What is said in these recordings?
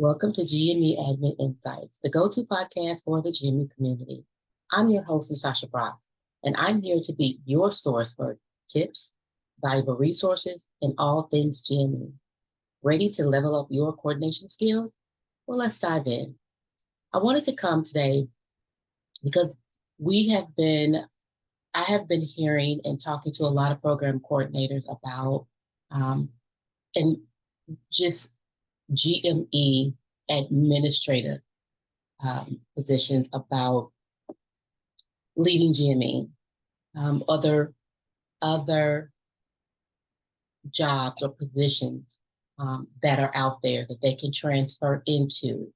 Welcome to GME Admin Insights, the go-to podcast for the GME community. I'm your host, Natasha Brock, and I'm here to be your source for tips, valuable resources, and all things GME. Ready to level up your coordination skills? Well, let's dive in. I wanted to come today because I have been hearing and talking to a lot of program coordinators about um, and just GME administrative positions about leading GME, other jobs or positions that are out there that they can transfer into,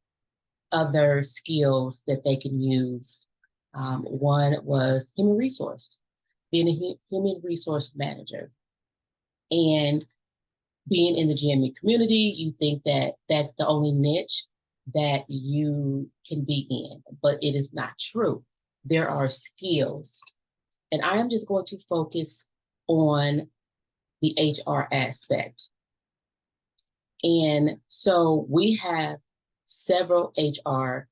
other skills that they can use. One was human resource, being a human resource manager. And being in the GME community, you think that that's the only niche that you can be in, but it is not true. There are skills, and I am just going to focus on the HR aspect. And so we have several HR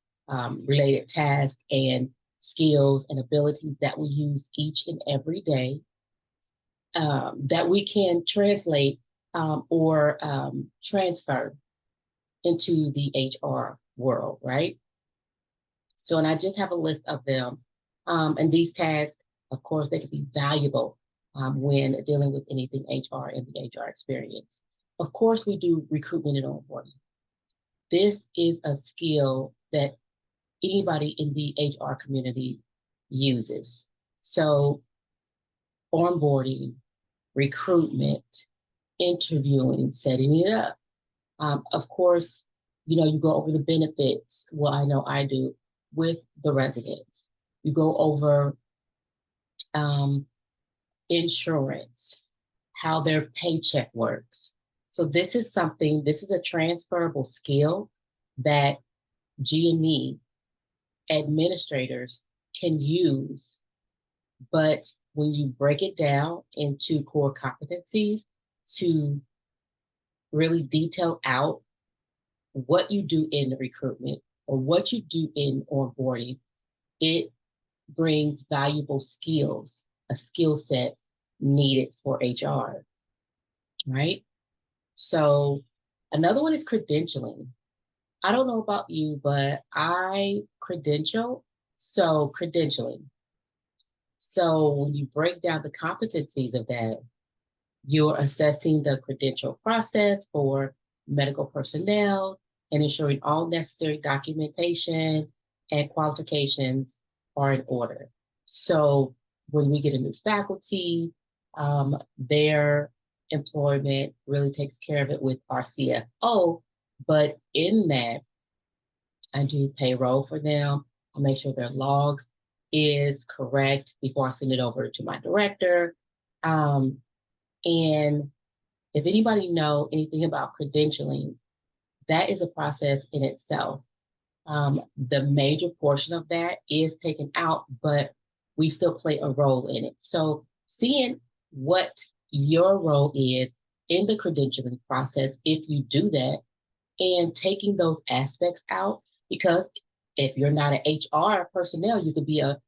related tasks and skills and abilities that we use each and every day that we can translate or transfer into the HR world, right? So, and I just have a list of them. And these tasks, of course, they can be valuable when dealing with anything HR and the HR experience. Of course, we do recruitment and onboarding. This is a skill that anybody in the HR community uses. So, onboarding, recruitment, interviewing, setting it up. Of course, you go over the benefits. Well, I know I do with the residents. You go over insurance, how their paycheck works. So this is a transferable skill that GME administrators can use. But when you break it down into core competencies to really detail out what you do in the recruitment or what you do in onboarding, it brings valuable skills, a skill set needed for HR, right? So another one is credentialing. I don't know about you, but I credential. So credentialing. So when you break down the competencies of that, you're assessing the credential process for medical personnel and ensuring all necessary documentation and qualifications are in order. So when we get a new faculty, their employment really takes care of it with our CFO. But in that, I do payroll for them. I make sure their logs is correct before I send it over to my director. And if anybody know anything about credentialing, that is a process in itself. The major portion of that is taken out, but we still play a role in it. So seeing what your role is in the credentialing process, if you do that, and taking those aspects out, because if you're not an HR personnel, you could be a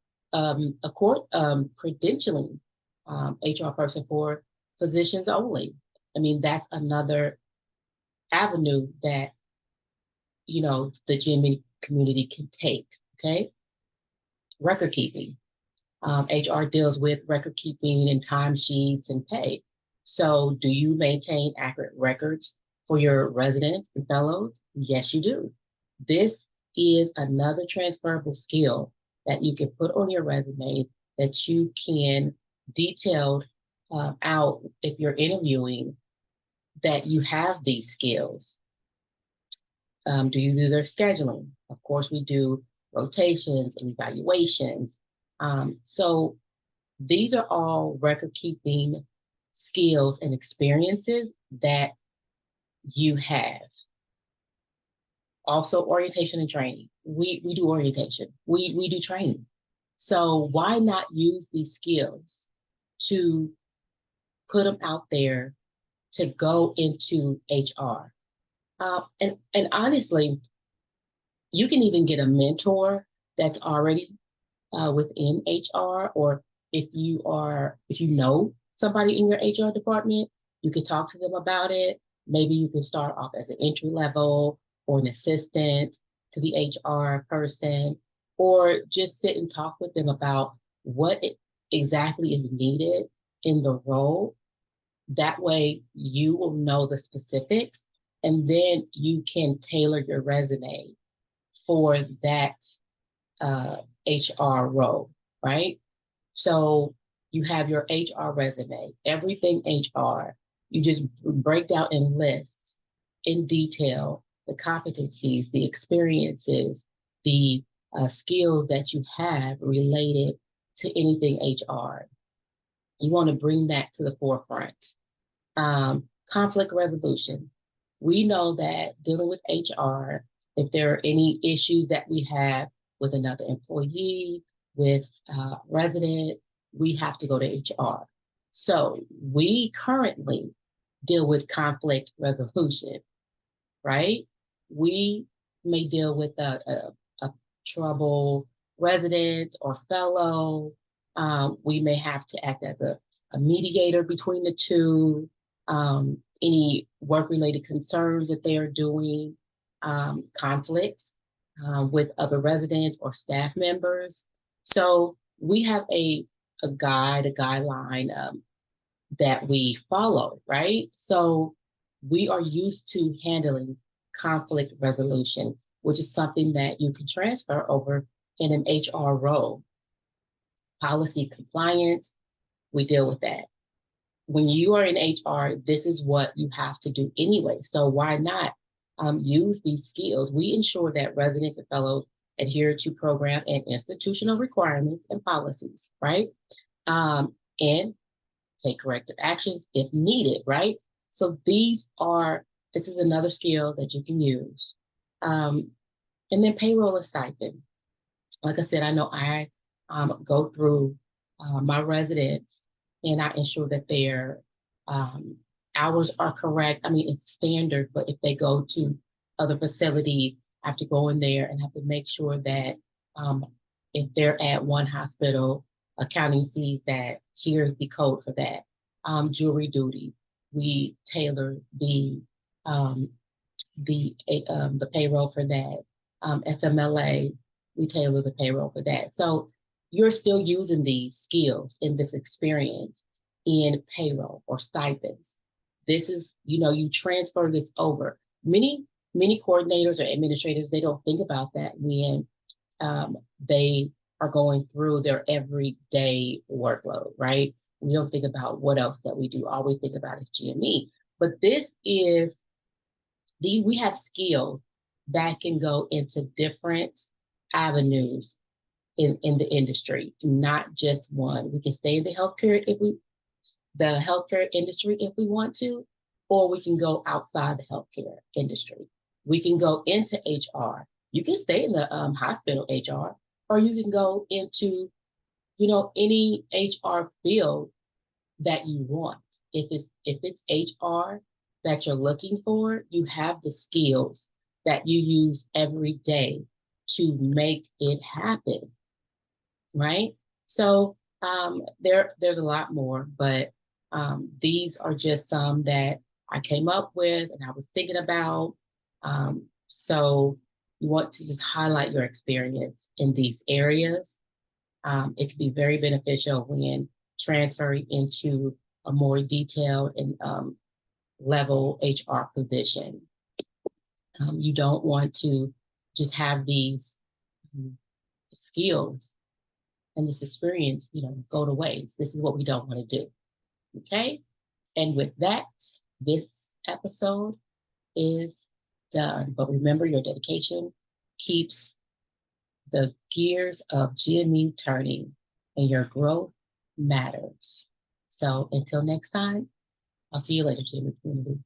court credentialing HR person for positions only. I mean, that's another avenue that, the GME community can take, okay? Record keeping. HR deals with record keeping and timesheets and pay. So do you maintain accurate records for your residents and fellows? Yes, you do. This is another transferable skill that you can put on your resume that you can detail out if you're interviewing that you have these skills. Do you do their scheduling? Of course, we do rotations and evaluations. So these are all record keeping skills and experiences that you have. Also, orientation and training. We do orientation. We do training. So why not use these skills to put them out there to go into HR? And honestly, you can even get a mentor that's already within HR, or if you know somebody in your HR department, you could talk to them about it. Maybe you can start off as an entry level or an assistant to the HR person, or just sit and talk with them about what exactly is needed in the role. That way, you will know the specifics, and then you can tailor your resume for that HR role, right? So you have your HR resume, everything HR. You just break down and list in detail the competencies, the experiences, the skills that you have related to anything HR. You want to bring that to the forefront. Conflict resolution. We know that dealing with HR, if there are any issues that we have with another employee, with resident, we have to go to HR. So we currently deal with conflict resolution, right? We may deal with a trouble resident or fellow. We may have to act as a mediator between the two. Any work related concerns that they are doing, conflicts with other residents or staff members. So we have a guide, a guideline that we follow, right? So we are used to handling conflict resolution, which is something that you can transfer over in an HR role. Policy compliance, we deal with that. When you are in HR, this is what you have to do anyway. So why not use these skills? We ensure that residents and fellows adhere to program and institutional requirements and policies, right? And take corrective actions if needed, right? So this is another skill that you can use. Um, and then payroll and stipend. Like I said, I know I go through my residents and I ensure that their um, hours are correct. I mean, it's standard, but if they go to other facilities, I have to go in there and have to make sure that um, if they're at one hospital, accounting sees that here's the code for that. Jury duty, we tailor um, the payroll for that. FMLA, we tailor the payroll for that. So you're still using these skills in this experience in payroll or stipends. This is, you transfer this over. Many coordinators or administrators, they don't think about that when they are going through their everyday workload, right? We don't think about what else that we do. All we think about is GME. But we have skills that can go into different avenues in the industry, not just one. We can stay in the healthcare industry if we want to, or we can go outside the healthcare industry. We can go into HR. You can stay in the hospital HR, or you can go into, any HR field that you want. If it's HR that you're looking for, you have the skills that you use every day to make it happen, right? So there's a lot more, but these are just some that I came up with and I was thinking about. So you want to just highlight your experience in these areas. It can be very beneficial when transferring into a more detailed and level HR position. You don't want to just have these skills and this experience, go to waste. This is what we don't want to do. Okay. And with that, this episode is done. But remember, your dedication keeps the gears of GME turning, and your growth matters. So until next time, I'll see you later, GME community.